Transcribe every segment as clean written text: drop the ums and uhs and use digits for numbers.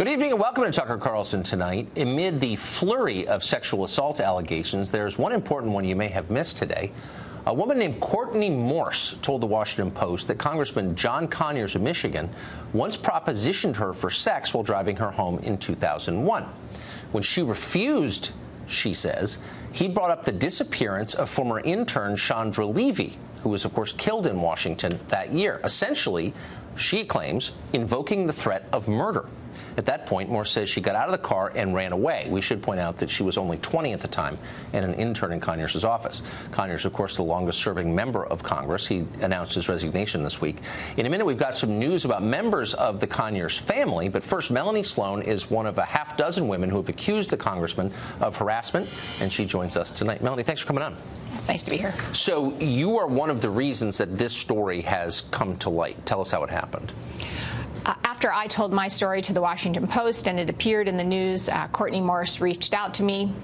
Good evening and welcome to Tucker Carlson Tonight. Amid the flurry of sexual assault allegations, there's one important one you may have missed today. A woman named Courtney Morse told the Washington Post that Congressman John Conyers of Michigan once propositioned her for sex while driving her home in 2001. When she refused, she says, he brought up the disappearance of former intern Chandra Levy, who was, of course, killed in Washington that year, essentially, she claims, invoking the threat of murder. At that point, Morse says she got out of the car and ran away. We should point out that she was only 20 at the time and an intern in Conyers' office. Conyers, of course, the longest-serving member of Congress. He announced his resignation this week. In a minute, we've got some news about members of the Conyers family. But first, Melanie Sloan is one of a half dozen women who have accused the congressman of harassment, and she joins us tonight. Melanie, thanks for coming on. It's nice to be here. So you are one of the reasons that this story has come to light. Tell us how it happened. After I told my story to the Washington Post and it appeared in the news, Courtney Morse reached out to me,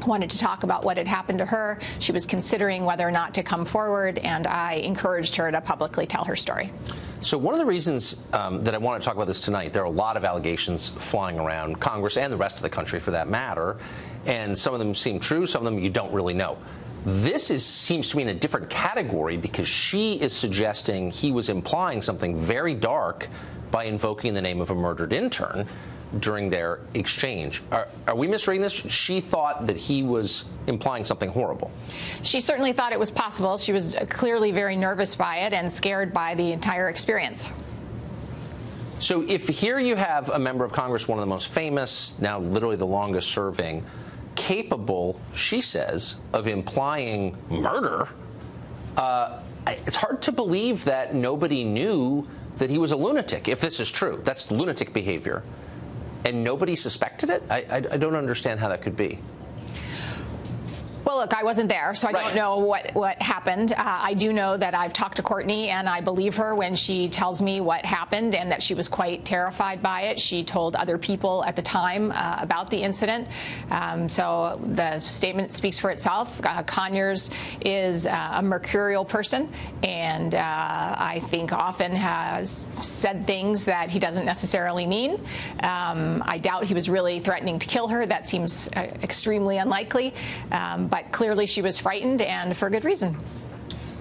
wanted to talk about what had happened to her. She was considering whether or not to come forward, and I encouraged her to publicly tell her story. So one of the reasons that I want to talk about this tonight, there are a lot of allegations flying around Congress and the rest of the country for that matter, and some of them seem true, some of them you don't really know. This seems to me in a different category because she is suggesting he was implying something very dark by invoking the name of a murdered intern during their exchange. Are we misreading this? She thought that he was implying something horrible. She certainly thought it was possible. She was clearly very nervous by it and scared by the entire experience. So if here you have a member of Congress, one of the most famous, now literally the longest serving, capable, she says, of implying murder, it's hard to believe that nobody knew that he was a lunatic, if this is true. That's lunatic behavior. And nobody suspected it? I don't understand how that could be. Well, look, I wasn't there, so I don't know what happened. I do know that I've talked to Courtney, and I believe her when she tells me what happened and that she was quite terrified by it. She told other people at the time about the incident. So the statement speaks for itself. Conyers is a mercurial person, and I think often has said things that he doesn't necessarily mean. I doubt he was really threatening to kill her. That seems extremely unlikely. But clearly she was frightened, and for good reason.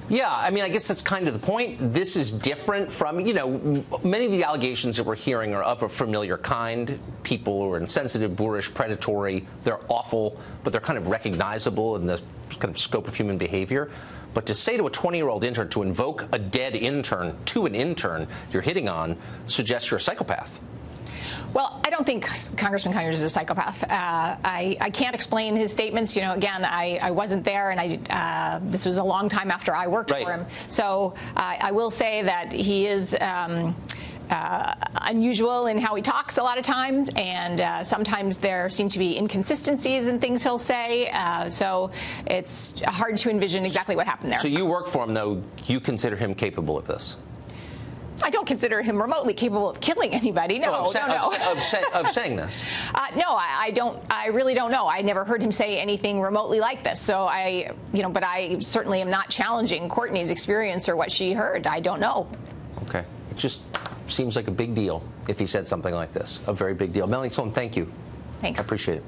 Yeah, I mean, I guess that's kind of the point. This is different from, you know, many of the allegations that we're hearing are of a familiar kind. People who are insensitive, boorish, predatory. They're awful, but they're kind of recognizable in the kind of scope of human behavior. But to say to a 20-year-old intern, to invoke a dead intern to an intern you're hitting on, suggests you're a psychopath. Well, I don't think Congressman Conyers is a psychopath. I can't explain his statements. You know, again, I wasn't there, and this was a long time after I worked for him. So I will say that he is unusual in how he talks a lot of times, and sometimes there seem to be inconsistencies in things he'll say. So it's hard to envision exactly what happened there. So you work for him, though. You consider him capable of this? I don't consider him remotely capable of killing anybody. No, of saying this. No, I don't. I really don't know. I never heard him say anything remotely like this. So but I certainly am not challenging Courtney's experience or what she heard. I don't know. Okay. It just seems like a big deal if he said something like this. A very big deal. Melanie Sloan, thank you. Thanks. I appreciate it.